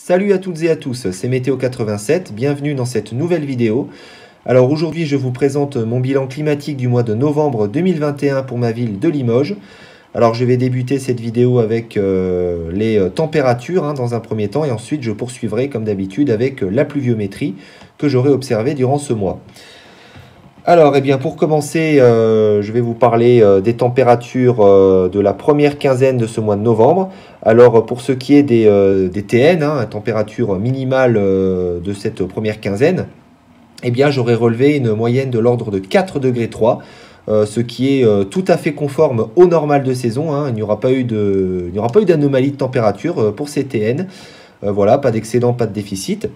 Salut à toutes et à tous, c'est Météo87, bienvenue dans cette nouvelle vidéo. Alors aujourd'hui je vous présente mon bilan climatique du mois de novembre 2021 pour ma ville de Limoges. Alors je vais débuter cette vidéo avec les températures dans un premier temps et ensuite je poursuivrai comme d'habitude avec la pluviométrie que j'aurai observée durant ce mois. Alors, pour commencer, je vais vous parler des températures de la première quinzaine de ce mois de novembre. Alors, pour ce qui est des TN, la température minimale de cette première quinzaine, j'aurais relevé une moyenne de l'ordre de 4,3 degrés, ce qui est tout à fait conforme au normal de saison. Il n'y aura pas eu d'anomalie de température pour ces TN. Voilà, pas d'excédent, pas de déficit.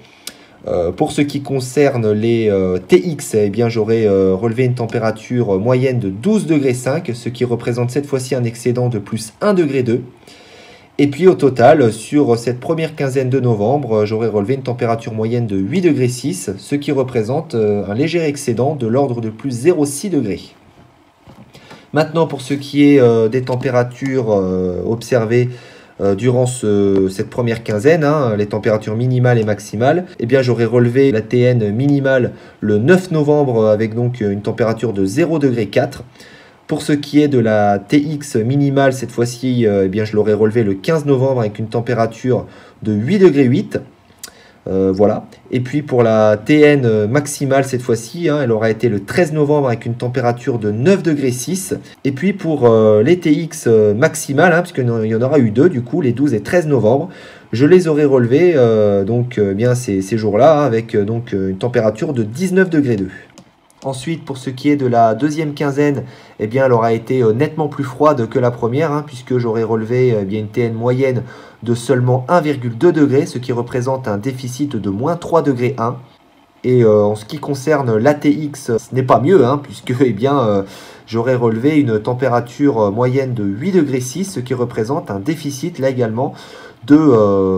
Pour ce qui concerne les TX, j'aurais relevé une température moyenne de 12,5 degrés, ce qui représente cette fois-ci un excédent de plus 1,2 degré. Et puis au total, sur cette première quinzaine de novembre, j'aurais relevé une température moyenne de 8,6 degrés, ce qui représente un léger excédent de l'ordre de plus 0,6 degrés. Maintenant, pour ce qui est des températures observées durant cette première quinzaine, les températures minimales et maximales, j'aurais relevé la TN minimale le 9 novembre avec donc une température de 0,4 degré. Pour ce qui est de la TX minimale, cette fois-ci, je l'aurais relevé le 15 novembre avec une température de 8,8 degrés. Voilà. Et puis pour la TN maximale, cette fois-ci, elle aura été le 13 novembre avec une température de 9,6 degrés. Et puis pour les TX maximales, puisqu'il y en aura eu deux, du coup, les 12 et 13 novembre, je les aurais relevés ces jours-là avec une température de 19,2 degrés. Ensuite, pour ce qui est de la deuxième quinzaine, elle aura été nettement plus froide que la première, puisque j'aurais relevé une TN moyenne de seulement 1,2 degré, ce qui représente un déficit de moins 3,1 degrés. Et en ce qui concerne l'ATX, ce n'est pas mieux, puisque j'aurais relevé une température moyenne de 8,6 degrés, ce qui représente un déficit là également de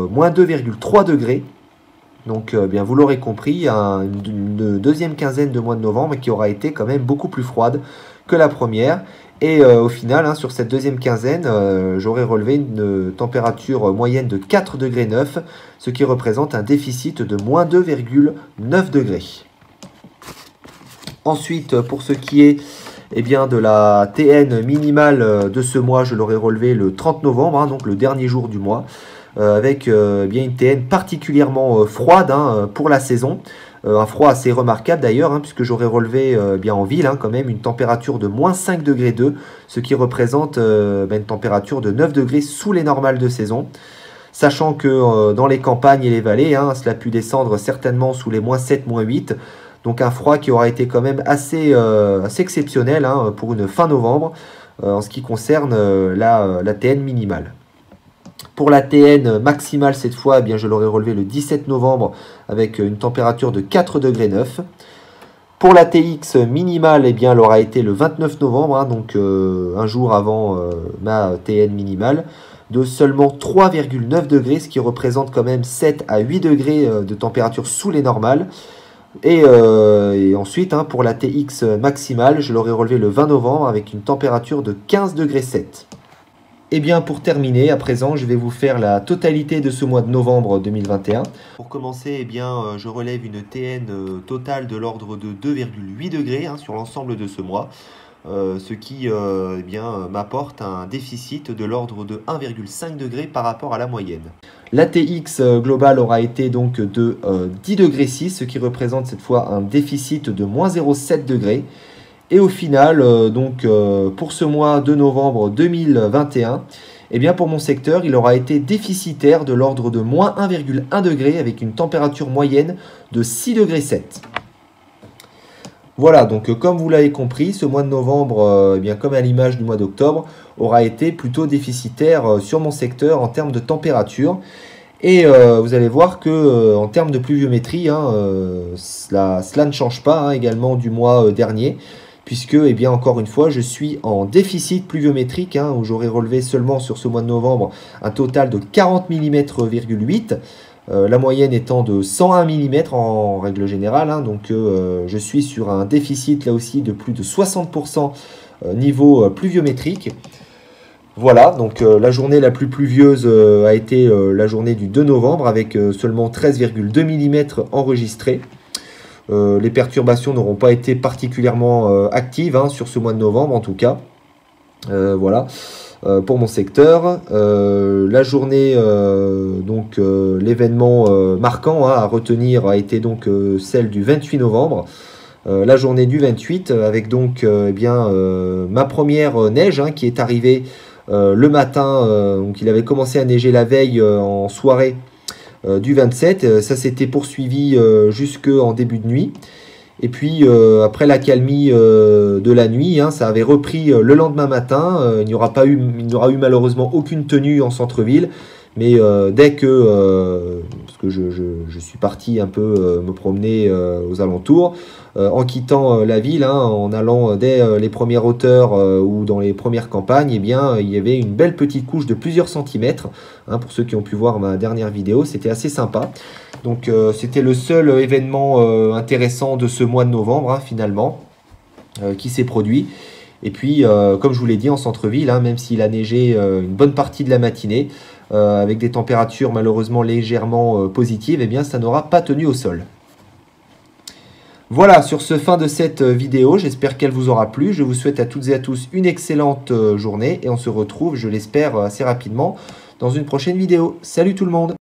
moins 2,3 degrés. Donc, vous l'aurez compris, une deuxième quinzaine de mois de novembre qui aura été quand même beaucoup plus froide que la première. Et au final, sur cette deuxième quinzaine, j'aurais relevé une température moyenne de 4,9 degrés, ce qui représente un déficit de moins 2,9 degrés. Ensuite, pour ce qui est de la TN minimale de ce mois, je l'aurais relevé le 30 novembre, donc le dernier jour du mois. Avec une TN particulièrement froide pour la saison. Un froid assez remarquable d'ailleurs, puisque j'aurais relevé en ville quand même une température de moins 5,2 degrés, ce qui représente une température de 9 degrés sous les normales de saison. Sachant que dans les campagnes et les vallées, cela a pu descendre certainement sous les moins 7, moins 8. Donc un froid qui aura été quand même assez exceptionnel pour une fin novembre en ce qui concerne la TN minimale. Pour la TN maximale, cette fois, je l'aurais relevé le 17 novembre avec une température de 4,9 degrés. Pour la TX minimale, elle aura été le 29 novembre, donc un jour avant ma TN minimale, de seulement 3,9 degrés, ce qui représente quand même 7 à 8 degrés de température sous les normales. Et ensuite, pour la TX maximale, je l'aurais relevé le 20 novembre avec une température de 15,7 degrés. Pour terminer, à présent, je vais vous faire la totalité de ce mois de novembre 2021. Pour commencer, je relève une TN totale de l'ordre de 2,8 degrés sur l'ensemble de ce mois, ce qui m'apporte un déficit de l'ordre de 1,5 degré par rapport à la moyenne. La TX globale aura été donc de 10,6 degrés, ce qui représente cette fois un déficit de moins 0,7 degrés. Et au final, pour ce mois de novembre 2021, pour mon secteur, il aura été déficitaire de l'ordre de moins 1,1 degré avec une température moyenne de 6,7 degrés. Voilà, donc comme vous l'avez compris, ce mois de novembre, comme à l'image du mois d'octobre, aura été plutôt déficitaire sur mon secteur en termes de température. Et vous allez voir que en termes de pluviométrie, cela ne change pas également du mois dernier. Puisque, encore une fois, je suis en déficit pluviométrique, où j'aurais relevé seulement sur ce mois de novembre un total de 40 mm,8, la moyenne étant de 101 mm en règle générale, donc je suis sur un déficit là aussi de plus de 60% niveau pluviométrique. Voilà, donc la journée la plus pluvieuse a été la journée du 2 novembre avec seulement 13,2 mm enregistrés. Les perturbations n'auront pas été particulièrement actives hein, sur ce mois de novembre en tout cas. Voilà. Pour mon secteur, la journée, donc l'événement marquant hein, à retenir a été donc celle du 28 novembre. La journée du 28 avec donc eh bien, ma première neige hein, qui est arrivée le matin. Donc il avait commencé à neiger la veille en soirée du 27. Ça s'était poursuivi jusqu'en début de nuit. Et puis après l'accalmie de la nuit, hein, ça avait repris le lendemain matin. Il n'y aura eu malheureusement aucune tenue en centre-ville. Mais dès que, parce que je suis parti un peu me promener aux alentours, en quittant la ville, hein, en allant dès les premières hauteurs ou dans les premières campagnes, eh bien, il y avait une belle petite couche de plusieurs centimètres. Hein, pour ceux qui ont pu voir ma dernière vidéo, c'était assez sympa. Donc c'était le seul événement intéressant de ce mois de novembre, hein, finalement, qui s'est produit. Et puis, comme je vous l'ai dit, en centre-ville, hein, même s'il a neigé une bonne partie de la matinée, avec des températures malheureusement légèrement positives, eh bien, ça n'aura pas tenu au sol. Voilà, sur ce, fin de cette vidéo, j'espère qu'elle vous aura plu. Je vous souhaite à toutes et à tous une excellente journée et on se retrouve, je l'espère, assez rapidement dans une prochaine vidéo. Salut tout le monde!